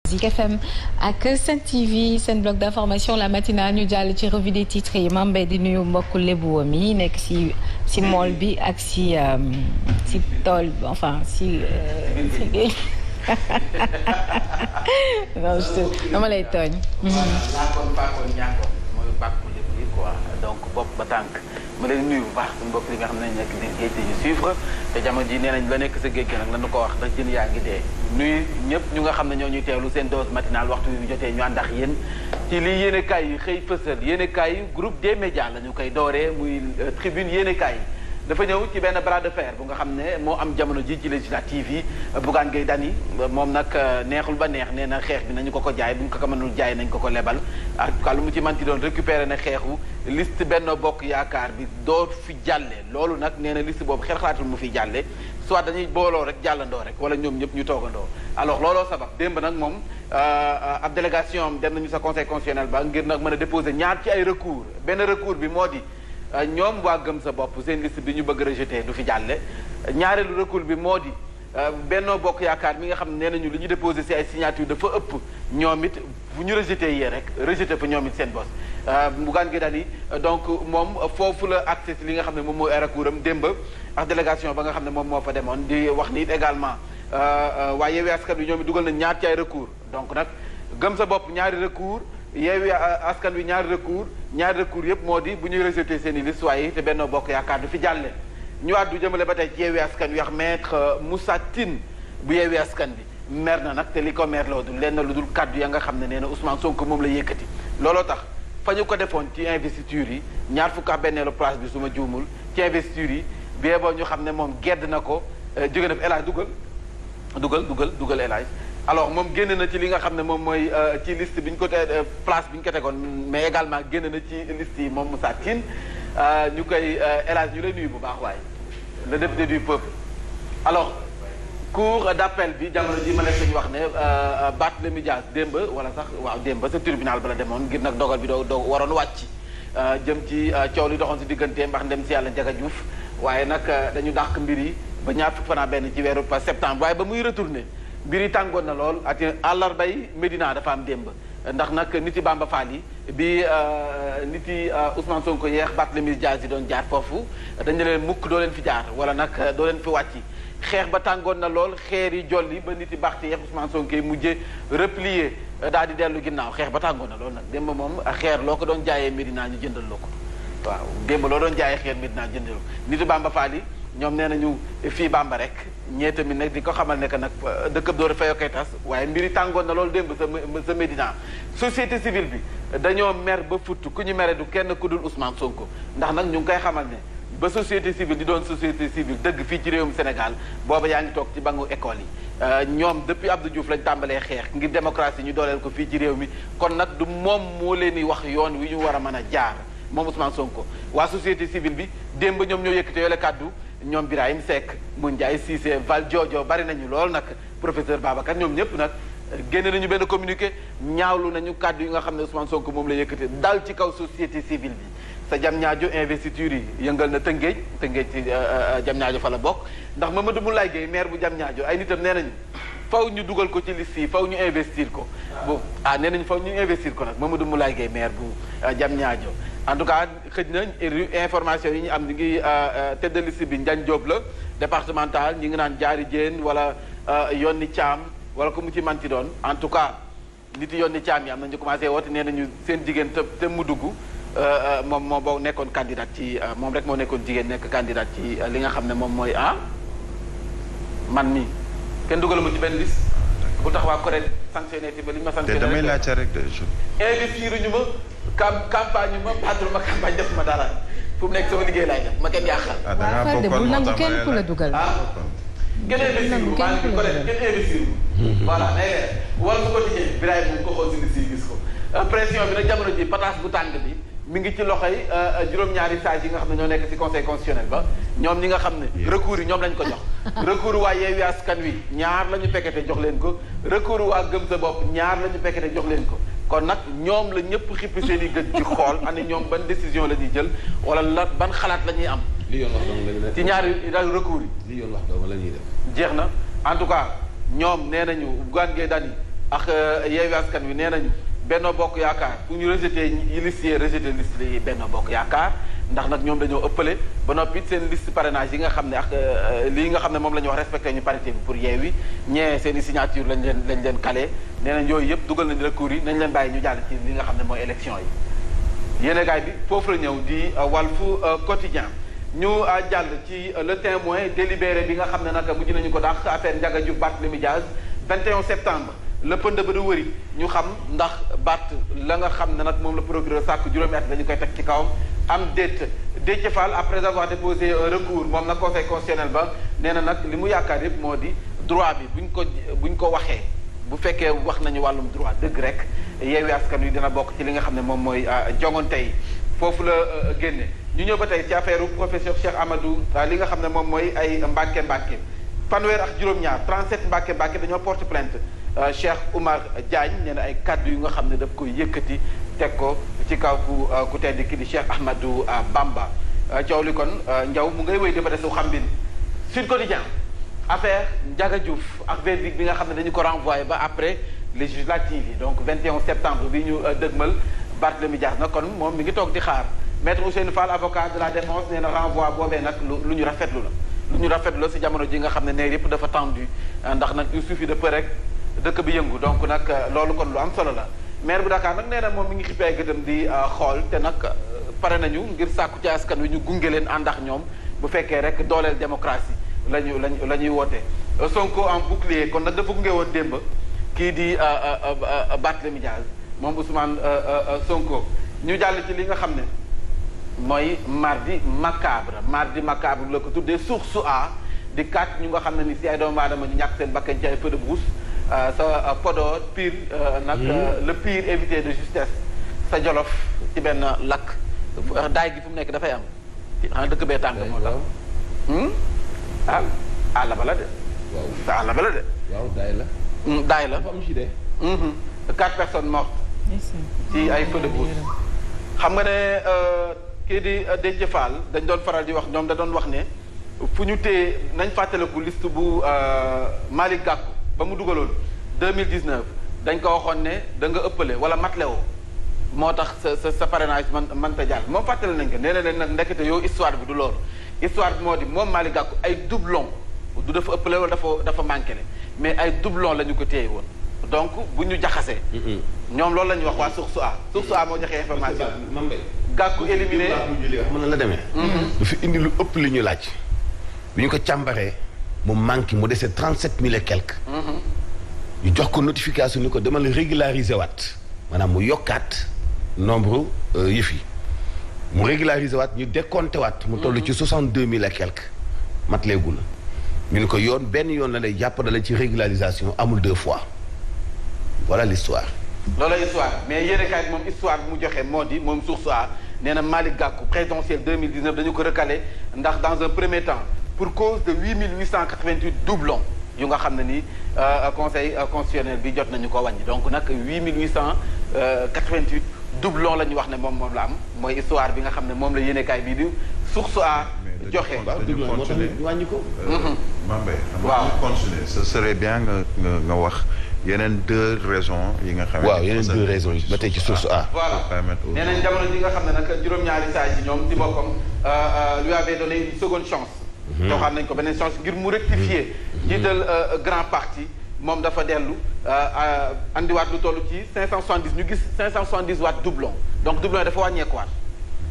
Zik FM ak Sen TV seen bloc d'information la matinale ñu jàll ci revue des titres yi Mame Mbaye di nuyu mbokku lébu mi nekk si mool bi ak si tool enfin si non dama lay tooñ. laakoon faakoon ñaakoon mooy bàkku lébu yi quoi donc bopp ba tànk ma leen nuyu bu baax suñu mbokk yi nga xam ne nekk di géej di ñu suivre te jamono ji nee nañ la nekk sa géej gi nag lañu ko wax ndax jën yaa ngi dee nuyu ñëpp ñu nga xam ne ñoo ñuy teewlu seen dose matinale waxtu yu jotee ñu ànd ak yéen ci lii yéenekaay yi xëy fësal yéenekaay yi groupe des médias la ñu koy dooree muy tribune yéenekaay yi dafa ñëw ci benn bras de fer bu nga xam ne moo am jamono ji ci législative yi Bougane Gueye Dany moom nag neexul ba neex nee na xeex bi nañu ko jaay bu ñu ko mënul jaay nañ ko lebal en tout cas lu mu ci manti doon récupérer na xeexu liste Benno Bokk Yaakaar bi doo fi jàlle loolu nag nee na liste boobu xel xalaatul mu fi jàlle soit dañuy booloo rek jàllandoo rek wala ñoom ñëpp ñu toogandoo alors looloo sabab démb nag moom ab délégation am dem nañu sa conseil constitutionnel ba ngir nag mën a déposer ñaar ci ay recours benn recours bi moo di ñoom waa gëm sa bopp seen liste bi ñu bëgg rejeté du fi jàlle ñaareelu recours bi moo di Benno Bokk Yaakaar mi nga xam ne nee nañu li ñu déposé si ay signature dafa ëpp ñoom it bu ñu rejeté yee rek rejeté fa ñoom it seen bos Bougane Gueye Dany donc moom foofu la accès li nga xam ne moom mooy ay recours am démb ak délégation ba nga xam ne moom moo fa demoon di wax ni it également waaye Yewwi Askan Wi ñoom it dugal na ñaar ci ay recours donc nag gëm sa bopp ñaari recours Yewwi Askan Wi ñaari recours yëpp moo di bu ñuy rejeté seen i liste waaye te Benno Bokk Yaakaar du fi jàlle ñu àddu jëmale ba tey ci Yewwi Askan Wi wax maître Moussa Tine bu Yewwi Askan Wi mer na nag te li ko mer loo dul lenn lu dul kaddu ya nga xam ne nee na Ousmane Sonko moom la yëkkati looloo tax fa ñu ko defoon ci investiture yi ñaar fukk ak benneelu place bi su ma juumul ci investiture yi bee boo ñu xam ne moom gedd na ko jóge na fi El Hadj dugal El Hadj alors moom génn na ci li nga xam ne moom mooy ci liste bi ñu ko place bi ñu ko tegoon mais également génn na ci liste yi moom Moussa Tine ñu koy El Hadj ñu lay nuyu bu baax waaye le député du peuple alors cour d'appel bi jamono ji ma nekk ñu wax ne Barthélémy Dias démb wala sax waaw démb sa tribunal ba la demoon ngir nag dogal bi doo waroon wàcc jëm ci coow li doxoon si diggante mbax ndem si yàlla Ndiaga Diouf waaye nag dañu dàq mbir yi ba ñaar fukk fanaa benn ci weeru septembre waaye ba muy retourné mbir yi tàngoon na lool ak àllarbay Médina dafa am démb ndax nag nit yi Bamba Fall yi bi nit yi Ousmane Sonko yeex Barthélémy Dias yi doon jaar foofu dañu leen mukk doo leen fi jaar wala nag doo leen fi wàcci xeex ba tàngoon na lool xeer yi jolli ba nit yi baxti yeex Ousmane Sonko yi mujjee replier daal di dellu ginnaaw xeex ba tàngoon na lool nag démb moom xeer loo ko doon jaayee Médina ñu jëndal loo ko waaw démb loo doon jaayee xeer Médina jëndal ko nit yi Bamba Fall yi ñoom nee nañu fii Bamba rek ñee tamit nag di ko xamal ne que nag dëkkab door fayoo koy tas waaye mbiri tàngoon na loolu démb sa Médina société civile bi dañoo mer ba futt ku ñu mere du kenn ku dul Ousmane Sonko ndax nag ñu ngi koy xamal ne ba société civile di doon société civile dëgg fii ci réewum Sénégal booba yaa ngi toog ci bangu école yi ñoom depuis Abdou Diouf lañ tàmbalee xeex ngir démocratie ñu dooleel ko fii ci réew mi kon nag du moom moo leen di wax yoon wi ñu war a mën a jaar moom Ousmane Sonko waa société civile bi démb ñoom ñoo yëkkate yole kàddu ñoom Birahim Seck mu Ndiaye Cissé Val Jojo bari nañu lool nag professeur Babacar ñoom ñëpp nag génne nañu benn communiqué ñaawlu nañu kàddu yi nga xam ne Ousmane Sonko moom la yëkkate dal ci kaw société civile bi sa jam ñaajo investiture yi yëngal na Tëngéej ci jam ñaajo fa la bokk ndax Mamadou Moulaye Gueye maire bu jam ñaajo ay nitam nee nañu faw ñu dugal ko ci liste yi faw ñu investir ko boobu nee nañu faw ñu investir ko nag Mamadou Moulaye Gueye maire bu jam ñaajo en tout cas xëj na information yi ñu am ni ngi tête de liste bi Ndiagne Diop la départemental ñi ngi naan Diary Diène wala Yonni Thiam wala ko mu ci manti doon en tout cas nit yi Yonni Thiam yi am na ñu commencé woote nee nañu seen jigéen te mu dugg moom moo boo nekkoon candidat ci moom rek moo nekkoon jigéen nekk candidat ci li nga xam ne moom mooy man nii kenn dugaluma ci benn liste bu tax waa Corée sanctionné ci ba li ñu ma sanctionné damay laajte rek de investir ñu ma campagne ñu ma padru ma campagne def ma dara fu mu nekk sama liggéey laay def ma kenn yàqal waaw de bul nangu kenn ku la dugal kenn investir wu maa ngi Corée kenn investir wu voilà day leer wala bu ko tijjee Birahim moom ko xool si liste yi gis ko pression bi nag jamono ji pataas bu tàng bi mi ngi ci loxoy juróom-ñaari sages yi nga xam ne ñoo nekk ci conseil constitutionnel ba ñoom ñi nga xam ne recours yi ñoom lañ ko jox recours waa Yewwi Askan Wi ñaar la ñu fekkete jox leen ko recours waa Gëm Sa Bopp ñaar la ñu fekkete jox leen ko kon nag ñoom la ñëpp xippi seen i gët ci xool ani ñoom ban décision la ñuy jël wala la ban xalaat la ñuy am li yoon wax dong la ñuy def ci ñaari daal recours yi li yoon wax dong la ñuy def jeex na en tout cas ñoom nee nañu Bougane Gueye Dany ak Yewwi Askan Wi nee nañu Benno Bokk Yaakaar pour ñu rejeté liste yi Benno Bokk Yaakaar ndax nag ñoom dañoo ëppale ba noppi seen liste parrainage yi nga xam ne ak lii nga xam ne moom la ñu wax respecté ñu parité bi pour Yewwi ñee seen i signature lañ leen calé nee nañ yooyu yëpp dugal nañu recours yi nañ leen bàyyi ñu jàll ci li nga xam ne mooy élection yi yéen gaay bi foofu la ñëw di Walf Quotidien ñu jàll ci le témoin délibéré bi nga xam ne nag mujj nañu ko dàq affaire Ndiaga Diouf Barthélémy Dias 21 septembre le pënd ba du wëri ñu xam ndax Bart la nga xam ne nag moom la procureur sàkk juróomi at dañu koy teg ci kawam am déet Déthié Fall après avoir déposé un recours moom nag conseil constitutionnel ba nee na nag li mu yaakaar yëpp moo di droit bi buñ ko waxee bu fekkee wax nañu wàllum droit dëgg rek Yewwi Askan Wi dina bokk ci li nga xam ne moom mooy jongante yi foofu la génne ñu ñëw ba tey ci affaire professeur Cheikh Amadou li nga xam ne moom mooy ay mbàkke fanweer ak juróom-ñaar 37 mbàkke dañoo porte plainte Cheikh Oumar Diagne nee na ay kaddu yu nga xam ne daf koy yëkkati teg ko ci kaw ku tedd ki di Cheikh Ahmadou Bamba coow li kon Ndiaw mu ngay wéy di ba desu xam bin Sud Quotidien affaire Ndiaga Diouf ak verdict bi nga xam ne dañu ko renvoyé ba après législative yi donc 21 septembre bi ñu dëgmal Barthélémy Dias nag kon moom mi ngi toog di xaar maître Ousseynou Fall avocat de la défense nee na renvoi boobee nag lu ñu rafetlu la si jamono ji nga xam ne neer yëpp dafa tendu ndax nag il suffit de peu rek dëkk bi yëngu donc nag loolu kon lu am solo la maire bu Dakar nag nee na moom mi ngi xippee ay gëtam di xool te nag pare nañu ngir sàkku ci askan wi ñu gunge leen ànd ak ñoom bu fekkee rek dooleel démocratie la ñuy woote Sonko en bouclier kon nag dafa gunge woon démb kii di Barthélémy Dias moom Ousmane Sonko ñu jàll ci li nga xam ne mooy mardi macabre la ko tuddee source a di kat ñu nga xam ne ni si ay doomu aadama ñu ñàkk seen bakkan ci ay feu de brousse sa Podor pire nag le pire évité de justesse sa Jolof ci benn lakk daay gi fu mu nekk dafay am dëkk bee tàng moo tax àll ba la de waaw àll ba la de waaw daay la dafa am ci de 4 personnes mortes ci ay feu de brousse xam nga ne kii di Déthié Fall dañ doon faral di wax ñoom da doon wax ne fu ñu téye nañ fàttaliku liste bu Malick Gakou ba mu dugaloon 2019 dañ ko waxoon ne da nga ëppale wala matlewoo moo tax sa parrainage mënta jàll moom fàttali nañ ko nee na leen nag ndekete yow histoire bi du loolu histoire bi moo di moom Malick Gakou ay doublon du dafa ëppale wala dafa manqué le mais ay doublon la ñu ko téye woon donc bu ñu jaxasee ñoom loolu la ñu wax waa source a moo joxee information Gakou éliminé xam na la demee dafa indi lu ëpp li ñu laaj bi ñu ko càmbaree mu manqué mu desee 37 000 et quelques ñu jox ko notification ni ko demal régulariser waat maanaam mu yokkaat nombre yëf yi mu régulariser waat ñu décompté waat mu toll ci 62 000 et quelques mat leegul ñu ni ko yoon benn yoon la lay jàppale ci régularisation amul 2 fois voilà l'histoire loolu la histoire mais yéene kaay moom histoire bi mu joxe moo di moom source a nee na Malick Gakou présidentielle 2019 dañu ko recalé ndax dans un premier temps pour cause de 8888 doublons yu nga xam ne ni conseil constitutionnel bi jot nañu ko wàññi donc nag 8888 doublons la ñu wax ne moom la am mooy histoire bi nga xam ne moom la yéenekaay bii di source a joxe. dañu wàññi ko. Mambé waaw xam nga continuer ce serait bien nga wax yeneen 2 raisons yi nga xam ne. waaw yeneen 2 raisons yi ba tey ci source a. voilà nee nañ jamono ji nga xam ne nag juróom-ñaari saa yi ñoom ci boppam lui avait donné une seconde chance. joxaat nañ ko beneen chance ngir mu rectifier. jiital grand parti moom dafa dellu andiwaat lu toll ci 570 ñu gis 570 waat doublon donc doublon yi dafa wàññeekuwaat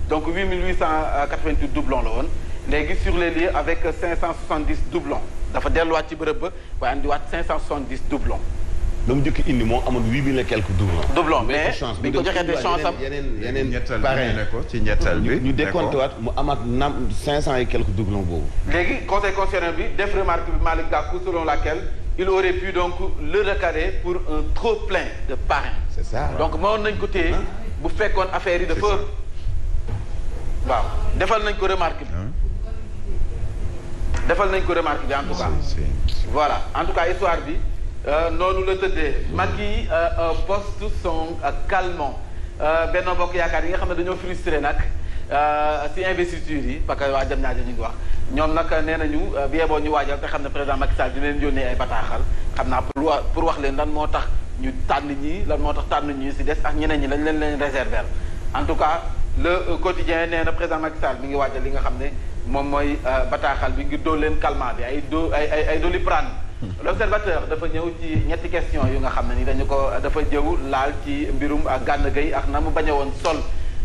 donc 8888 doublon la woon léegi sur les lieux avec 570 doublons dafa delluwaat ci bërëb ba waaye andiwaat 570 doublons. la mu njëkk indi moo amoon 8000 et quelques doublons. mais bi ko joxee des chance am yeneen parrain ne ko ci ñettal bi ñu décompté waat mu amaat 500 et quelques doublons boobu. léegi conseil constitutionnel bi def remarque bi Malick Gakou selon laquelle il aurait pu donc le recaler pour un trop plein de parrains. c'est ça donc mënoon nañ ko téye bu fekkoon affaire yi dafa waaw defal nañ ko remarque bi. defal nañ ko remarque bi en tout cas. voilà en tout cas histoire bi. noonu la tëddee Macky poste son calmant Benno Bokk Yaakaar yi nga xam ne dañoo frustré nag si investiture yi parce que waa jam ñaajo ñu ngi wax ñoom nag nee nañu bi yeboo ñu waajal te xam ne président Macky Sall dina leen yónnee ay bataaxal xam naa pour wax leen lan moo tax ñu tànn ñi lan moo tax tànn ñi si des ak ñeneen ñi lañ leen réserver en tout cas le quotidien nee na président Macky Sall mi ngi waajal li nga xam ne moom mooy bataaxal bi ngir dool leen calmant bi ay Doliprane. L'observateur dafa ñëw ci ñetti question yu nga xam ne ni dañu ko dafa jëw laal ci mbirum Gana Gueye ak na mu bañ a woon sol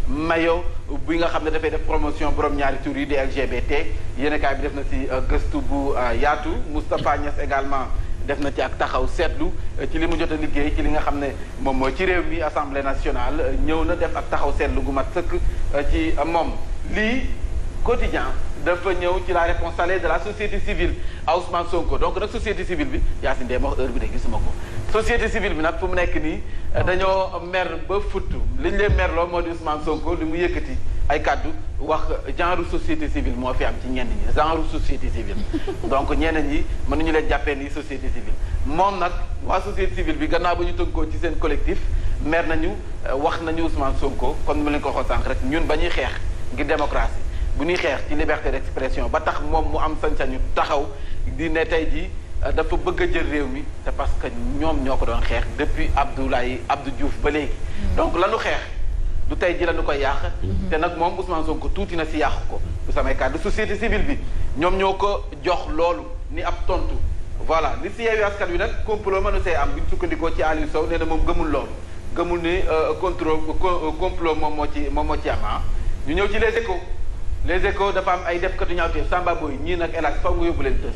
mayo bi nga xam ne dafay def promotion borom ñaari tur yi di LGBT yéenekaay bi def na ci gëstu bu yaatu Moustapha Niass également def na ci ak taxaw seetlu ci li mu jot a liggéey ci li nga xam ne moom mooy ci réew mi Assemblée nationale ñëw na def ak taxaw seetlu gu mat sëkk ci moom lii quotidien dafa ñëw ci la réponse salée de la société civile à Ousmane Sonko donc nag société civile bi Yacine Deme wax heure bi de gisuma ko société civile bi nag fu mu nekk nii dañoo mer ba futtu li ñu leen merloo moo di Ousmane Sonko li mu yëkkati ay kàddu wax genre société civile moo fi am ci ñenn ñi genre société civile donc ñeneen ñi mënuñu leen jàppee ni société civile moom nag waa société civile bi gannaaw ba ñu tënkoo ci seen collectif mer nañu wax nañu Ousmane Sonko kon mu leen ko waxoon sànq rek ñun ba ñuy xeex ngir démocratie bu ñuy xeex ci liberté d'expression ba tax moom mu am sañ-sañu taxaw di ne tey jii dafa bëgg a jël réew mi te parce que ñoom ñoo ko doon xeex depuis Abdou Diouf ba léegi donc lanu xeex du tey ji lañu koy yàq te nag moom Ousmane Sonko tuuti na si yàq ko du samay kàddu société civile bi ñoom ñoo ko jox loolu ni ab tontu voilà li si Yewwi Askan Wi nag complot mënu see am bu ñu sukkandikoo ci Aliou Sow nee na moom gëmul loolu gëmul ni complot moom moo ci am ñu ñëw ci les échos dafa am ay defkatu ñaawteef Samba Boy ñii nag hélas faw nga yóbbu leen tës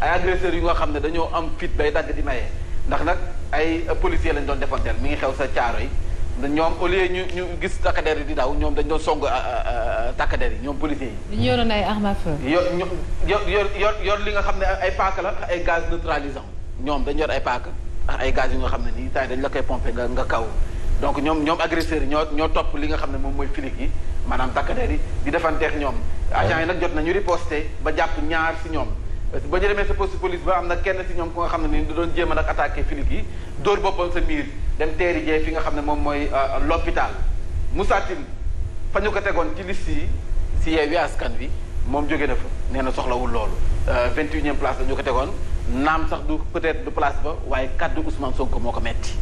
ay agresseurs yu nga xam ne dañoo am fit bay dagg di maye ndax nag ay policiers lañ doon defanteel mi ngi xew sa caaro yi ñoom au lieu ñu gis takkader yi di daw ñoom dañ doon song takkader yi ñoom policiers yi. dañu yoroon ay armes à feu. yor li nga xam ne ay paaka la ay gaz neutralisant ñoom dañu yor ay paaka ak ay gaz yu nga xam ne nii saa dañ la koy pomper nga kaw donc ñoom agresseurs yi ñoo topp li nga xam ne moom mooy flic yi. maanaam takkadeer yi di defanteex ñoom agents yi nag jot nañu riposté ba jàpp ñaar si ñoom ba ñu demee sa poste police ba am na kenn si ñoom ku nga xam ne ni da doon jéem a nag attaqué flic yi dóor boppam sa miir dem teeri jee fi nga xam ne moom mooy l'hôpital Moussa Tine fa ñu ko tegoon ci liste yi si Yewwi Askan Wi moom jóge na fa nee na soxlawul loolu 21e place dañu ko tegoon naam sax du peut-être du place ba waaye kaddu Ousmane Sonko moo ko metti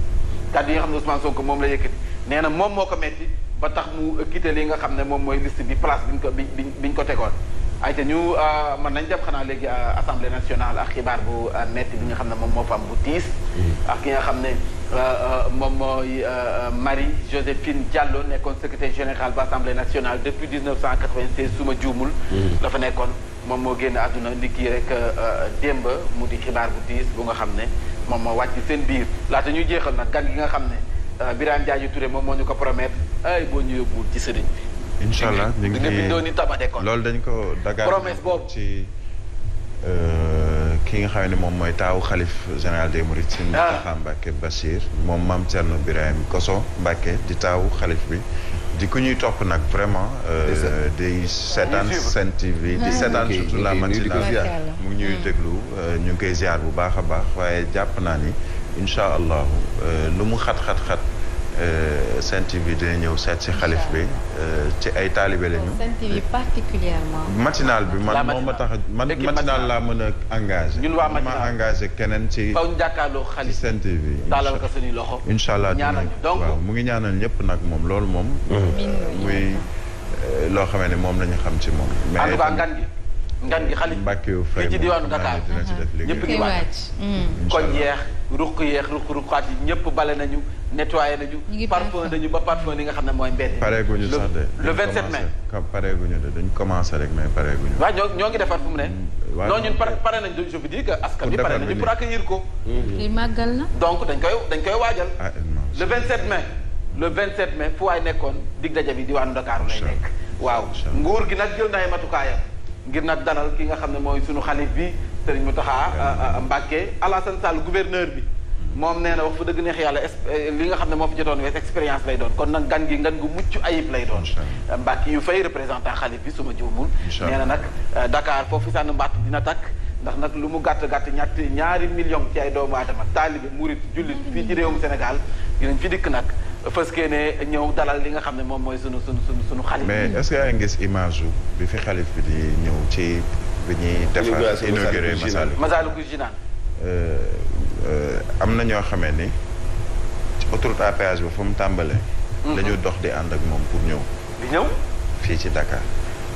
kaddu yi nga xam ne Ousmane Sonko moom la yëkkati nee na moom moo ko metti ba tax mu quitté li nga xam ne moom mooy liste bi place biñ ko tegoon ay te ñu mën nañ dem xanaa léegi assemblée nationale ak xibaar bu metti bi nga xam ne moom moo fa am bu tiis ak ki nga xam ne moom mooy Marie Joséphine Diallo nekkoon secrétaire général bu assemblée nationale depuis 1996 su ma juumul la fa nekkoon moom moo génn àdduna ndi kii rek démb mu di xibaar bu tiis bu nga xam ne moom moo wàcc seen biir laata ñuy jeexal nag gan gi nga xam ne Birame Diadio Touré moom moo ñu ko promettre ay boo ñu yóbbuwul ci sëriñ bi. incha allah ñu ngi bindoo ni tabade kon loolu dañ ko dagaan promesse boobu ci ki nga xam ne moom mooy taawu xalif général des Mourides. Serigne Mountakha Mbacké Bachir moom Mame Thierno Birahim Kosso Mbacké di taawu xalif bi di ku ñuy topp nag vraiment. di seetaan Sen TV di seetaan surtout la matinale mu ngi ñuy déglu ñu ngi koy ziar bu baax a baax waaye jàpp naa ni. incha allahu lu mu xat-xat-xat Sen TV dina ñëw seet si xalif bi ci ay taalibe lañu. Sen TV particulièrement. matinal bi man moo ma tax matinal laa mën a engagé. ñun waa matinal ma engagé keneen ci. faw ñu jàkkaarloo xalif Sen TV. taalal ko suñuy loxo. incha allah ñaanal donc waaw mu ngi ñaanal ñëpp nag moom loolu moom. muy loo xamee ne moom la ñu xam ci moom. mais en tout cas ngan gi xalif Mbàkke yu fay ci diwaanu Dakar dina ci def liggéey. ñëpp ngi wàcc koñ yeex ruq-ruqaat yi ñëpp bale nañu nettoyé nañu parfum nañu ba parfum li nga xam ne mooy mbedd pareeguñu sax de le 27 mai pareeguñu de dañ commencé rek mais pareeguñu waaw ñoo ngi defar fu mu ne non ñun pare nañ je veux dire que askan bi pare nañu pour accueillir ko li màggal na donc dañ koy waajal le 27 mai fu waay nekkoon dig daje bi diwaanu Dakar lay nekk waaw nguur gi nag jël na ay matukaayam ngir nag dalal ki nga xam ne mooy sunu xalif bi Serigne Mountakha Mbacké Alassane Sall gouverneur bi moom nee na wax fa dëgg neex yàlla li nga xam ne moo fi jotoon wees expérience lay doon kon nag ngan gu mucc ayib lay doon Mbacké yu fay représentant xalif bi suma juumul nee na nag Dakar foofu sànn mbatt dina takk ndax nag lu mu gàtt-gàtt ñaari million ci ay doomu aadama taalibe murit jullit fii ci réewum Sénégal dinañ fi dikk nag fës kee ne ñëw dalal li nga xam ne moom mooy sunu xalif mais est-ce que yaa ngi gis image bi fi xalif bi di ñëw ci bi ñuy defar inauguré Massalikul Jinaan am na ñoo xamee ni autoroute à péage ba fa mu tàmbalee. dañu dox di ànd ak moom pour ñëw. di ñëw. fii ci Dakar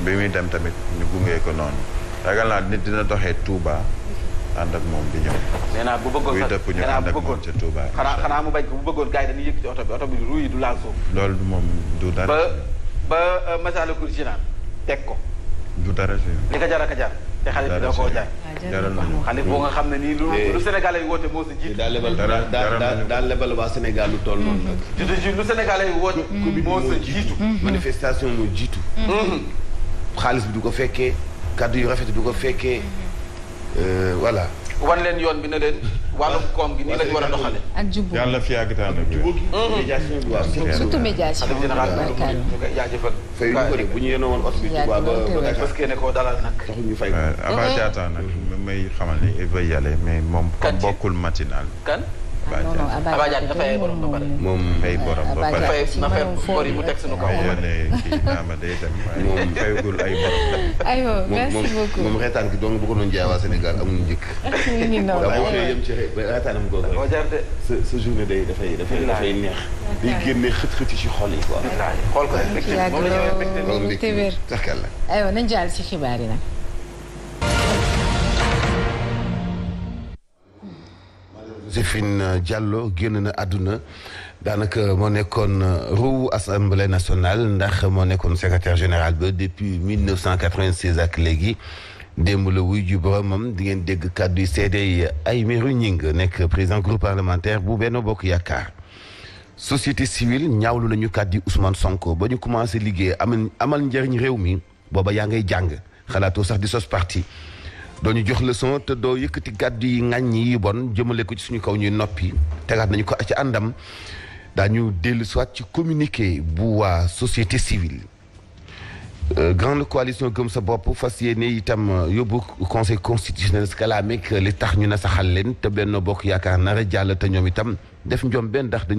bi muy dem tamit ñu gungee ko noonu ragal naa nit dina doxee Touba ànd ak moom di ñëw. nee naa bu bëggoon sax nee naa bu bëggoon ca Touba. xanaa mu bañ ko bu bëggoon gars yi dañuy yëkkati oto bi ruuy du laal suuf. loolu moom du dara. ba Massalikul Jinaan teg ko. du dara si. li ko jar ak a jar. te xale bi da koo jaay. jaral nañu xale boo nga xam ne nii lu Sénégalais yi woote moo si jiitu. daal lebal waa Sénégal lu toll noonu nag. lu Sénégalais yi woote moo sa jiitu. manifestation moo jiitu. xaalis bi du ko fekkee kàddu yu rafet du ko fekkee voilà. wan leen yoon bi ne leen wàllum koom gi nii lañu war a doxale ak jubbu yàlla fi yàgg taan ak jubbu gi médiation bi waaw surtout médiation xalif général ñu koy jaajëfal fay ñu ko de bu ñu yenoo woon oto bi Touba ba parce que ne koo dalal nag taxul ñu fay avant Diatta nag may xamal ni il va y aller mais moom comme bokkul matinal kan Aba Diagne dafay borom ba pare moom fay borom ba pare na fay bor yi mu teg suñu kaw yónnee kii naama day dem waaye fayagul ay borom aywa merci beaucoup moom reetaan gi donc bu ko doon jaay waa Sénégal amuñu njëkk boo xëyee yem ci reetaanam googu moo jar de sa journée dafay neex day génne xët-xët ci xol yi quoi xool ko rek moom la ñëwee mbégte taxkal la aywa nañ jàll ci xibaar yi nag Joséphine Diallo génn na àdduna daanaka moo nekkoon roue assemblée nationale ndax moo nekkoon secrétaire général ba depuis 1996 ak léegi démb la wuy ju boromam di ngeen dégg kàddu yi seede Aymérou Gningue nekk président groupe parlementaire bu Benno Bokk Yaakaar. société civile ñaawlu nañu kàddu yi Ousmane Sonko ba ñu commencé liggéey amal njëriñ réew mi booba yaa ngay jàng xalaatoo sax di sos parti. doo ñu jox leçon te doo yëkkati gàddu yi ŋàññ yi bon jëmale ko ci suñu kaw ñuy noppi tegaat nañu ko ci àndam daañu dellu soit ci communiqué bu waa société civile. grande coalition gëm sa bopp fas yéene itam yóbbu conseil constitutionnel scalameek li tax ñu na saxal leen te Benno Bokk Yaakaar nar a jàll te ñoom itam def njom benn ndax dañu